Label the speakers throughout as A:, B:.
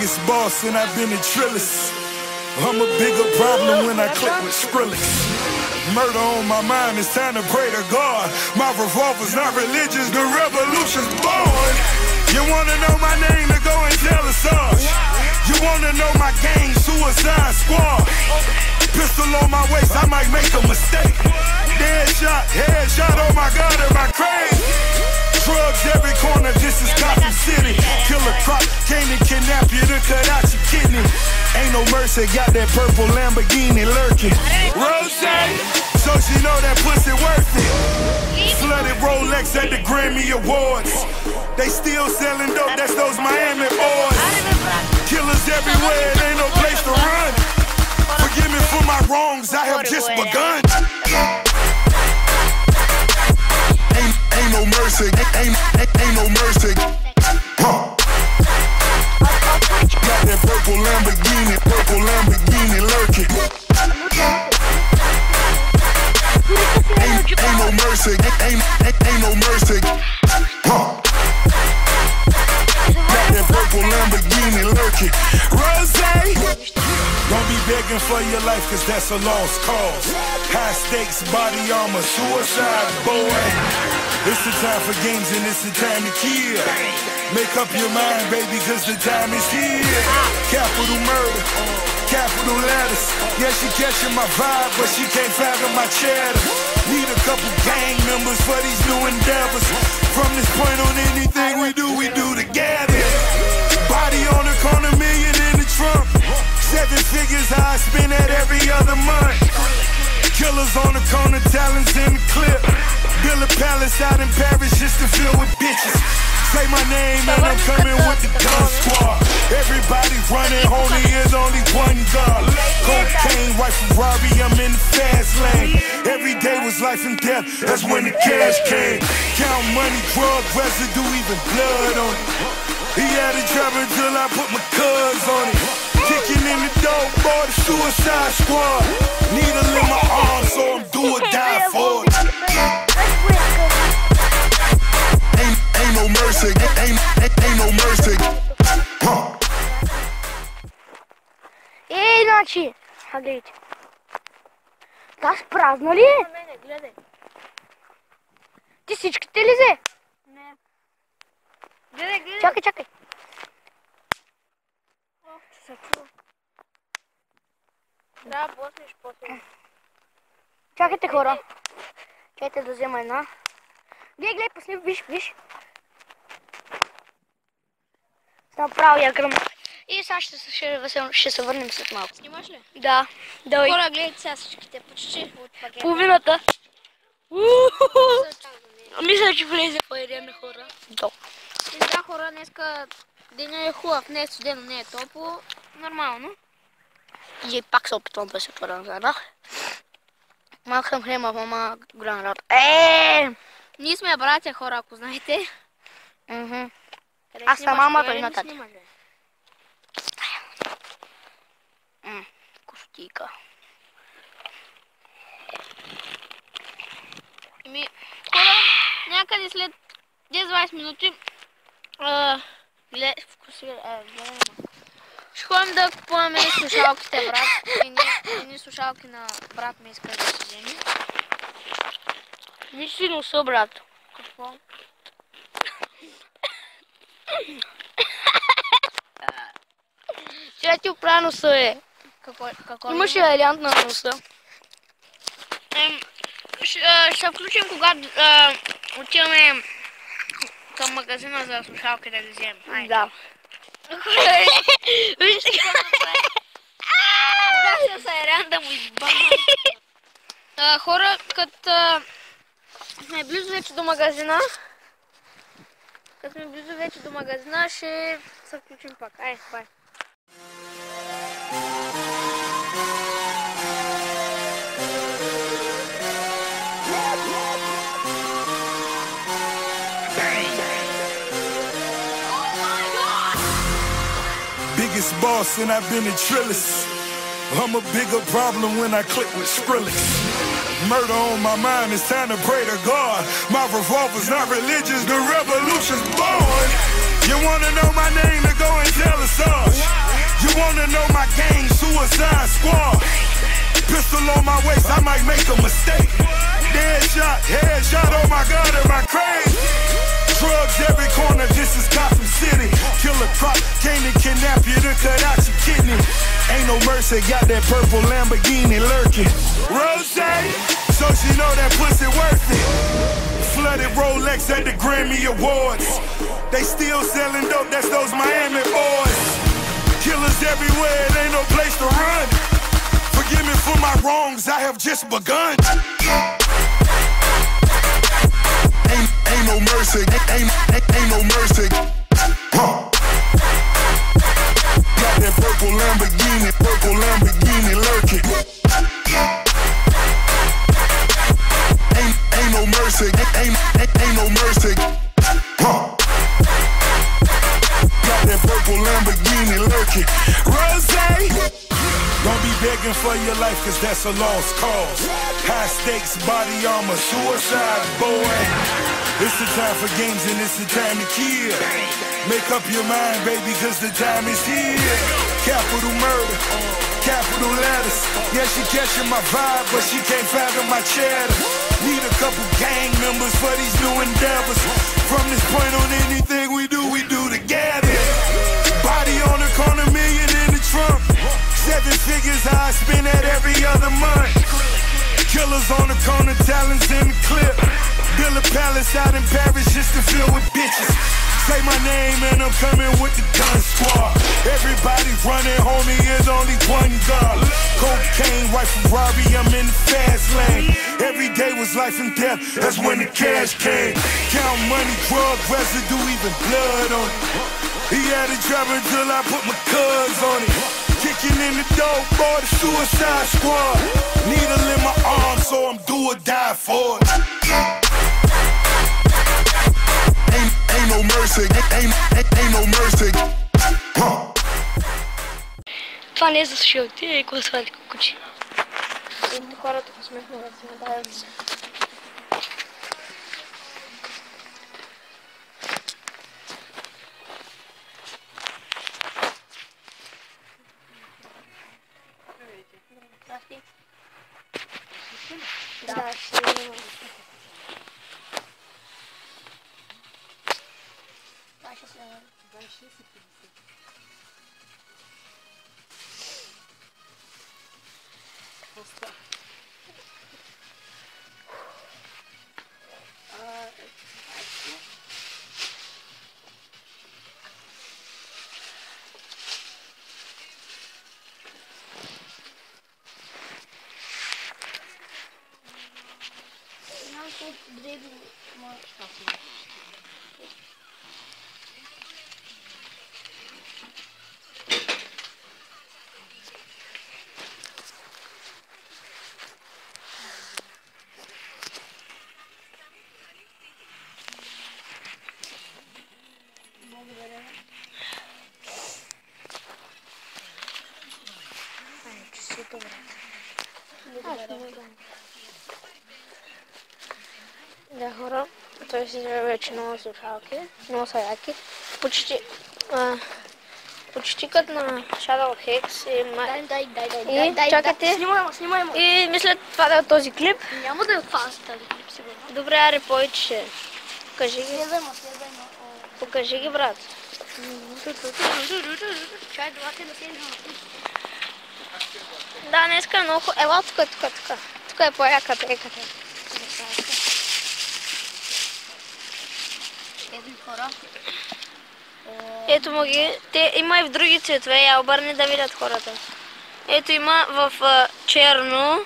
A: Biggest boss and I've been in Trillis. I'm a bigger problem when I click with Skrillex. Murder on my mind, it's time to pray to God. My revolver's not religious, the revolution's born. You wanna know my name, then go and tell us us. You wanna know my gang, Suicide Squad. Pistol on my waist, I might make a mistake. Headshot, oh my God, am I crazy? Drugs every corner, this is Gotham City. Killer Croc came to kidnap you to cut out your kidney. Ain't no mercy, got that purple Lamborghini lurking. Rose, so she know that pussy worth it. Flooded Rolex at the Grammy Awards. They still selling dope, that's those Miami boys. Killers everywhere, it ain't no place to run. Forgive me for my wrongs, I have just begun. Ain't no mercy, ain't no mercy. Got that purple Lamborghini lurking. Ain't no mercy, ain't no mercy. Got that purple Lamborghini lurking. Rose, don't be begging for your life, cause that's a lost cause. High stakes, body armor, suicide, boy. It's the time for games and it's the time to kill. Make up your mind, baby, cause the time is here. Capital murder, capital letters. Yeah, she catching my vibe, but she can't fathom my cheddar. Need a couple gang members for these new endeavors. From this point on, anything we do together. Body on the corner, million in the trunk. 7 figures, I spend that every other month. Killers on the corner, talents in the clip. Build a palace out in Paris just to fill with bitches. Say my name and I'm coming with the gun squad. Everybody running, only is only one gun. Cocaine, white Ferrari, I'm in the fast lane. Every day was life and death, that's when the cash came. Count money, drug residue, even blood on it. He had a job until I put my cuz on it. Kicking in the door, boy, the Suicide Squad. Needle in my arm, so I'm do or die for it. Ain't no mercy, ain't no mercy.
B: Ей, иначе, смотрите. Да спразнали?
C: Гледай.
B: Ти всичките ли взе?
C: Не. Гледай.
B: Чакай.
C: Ох, че се чува. Да, после.
B: Чакайте, хора. Чакайте да взема една. Гледай, после, виж. Направо я гръм. И сега ще се върнем след малко.
C: Снимаш ли?
B: Да, давай.
C: Хора, гледайте сега всичките, почти от пакета.
B: Половината. Мисля, че влезе по едеме, хора.
C: Да, хора, днеска деня е хубав, не е студено, не е топло. Нормално.
B: И пак се опитвам да се отвърна заедах. Малко съм хремав, ама голям рад.
C: Ние сме братя, хора, ако знаете.
B: Аз съм мамата и на тати. Костика.
C: Хора, някъде след 10-20 минути ще ходим да купуваме слушалките, брат. Едни слушалки на брат ми иска да си вземе.
B: Виж си носа, брат.
C: Какво?
B: Сега ти оправя носа, е.
C: Какво?
B: Имаш ли вариант на носа?
C: Ще включим, когато отиваме към магазина за слушалки да ги вземем.
B: Да. Виж сега.
C: Да, се рян да му избърна. Хора, като сме близо вече до магазина, ще се включим пак. Айде, бай.
A: Biggest boss and I've been in Trillis. I'm a bigger problem when I click with Skrillex. Murder on my mind, it's time to pray to God. My revolver's not religious, the revolution's born. You wanna know my name, then go and tell us all. Suicide Squad. Pistol on my waist, I might make a mistake. Headshot, oh my God, am I crazy? Drugs every corner, this is Gotham City. Killer Croc came to kidnap you to cut out your kidney. Ain't no mercy, got that purple Lamborghini lurking. Rose, so she know that pussy worth it. Flooded Rolex at the Grammy Awards. They still selling dope, that's those Miami boys. Killers everywhere, it ain't no place to run. Forgive me for my wrongs, I have just begun. Ain't no mercy, ain't no mercy. Huh. Got that purple Lamborghini lurking. Ain't no mercy, ain't no mercy. Huh. Got that purple Lamborghini lurking. Rose, don't be begging for your life, cause that's a lost cause. High stakes, body armor, suicide, boy. It's the time for games and it's the time to kill. Make up your mind, baby, cause the time is here. Capital murder, capital letters. Yeah, she catching my vibe, but she can't fathom my cheddar. Need a couple gang members for these new endeavors. From this point on, anything we do together. Body on the corner, million in the trunk. 7 figures I spend that every other month. Killers on the corner, talents in the clip. Build a palace out in Paris just to fill with bitches. Say my name and I'm coming with the gun squad. Everybody running, homie, is only one gun. Cocaine, white Ferrari, I'm in the fast lane. Every day was life and death, that's when the cash came. Count money, drug residue, even blood on it. He had it driving till I put my cuz on it. Kicking in the door, boy, the Suicide Squad. Needle in my arm, so I'm do or die for it. Ain't no mercy, ain't no mercy. Huh.
C: Това не е за сушилки, и гласовете кукучи. И хората посмехнаха да се надават се. Да, ще имам. Да, ще се имам. Да, хора, той си вече много слушалки, много са яки. Почти като на Shadow Hex и
B: Дай,
C: чакайте.
B: Снимай му.
C: И мисля това да е този клип.
B: Няма да е фаз тази клип, сигурно.
C: Добре, аре повече. Покажи ги.
B: Следвай му.
C: Покажи ги, брат.
B: Чай, давате да седим на клип.
C: Да, днеска е много хубаво. Ела тук. Тук е по-яката.
B: Седим хора.
C: Ето му ги. Те има и в други цветове. Я обърни да видят хората. Ето има в черно,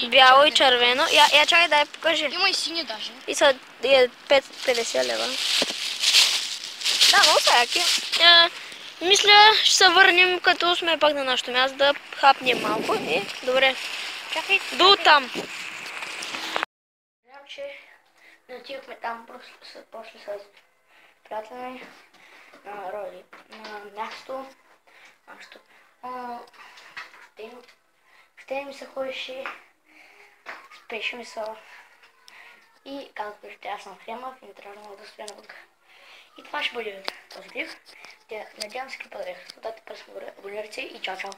B: Бяло
C: и червено. Я чакай да я покажи.
B: Има и сини даже.
C: И са 50 лева. Да, много са яки. Мисля, ще се върнем, като сме пак на нашото място, да хапнем малко. Добре.
B: Чакай.
C: До там.
B: Знам, че не отивахме там, после с приятели на роди. На място. Ще ми се ходеше спеше ми се. И както виждате, аз съм Хрема, и не трябва много да стоя навътре. И това ще бъде този клип. Надявам се клипът да ви хареса. Дайте късно абонирайте и чао-чао.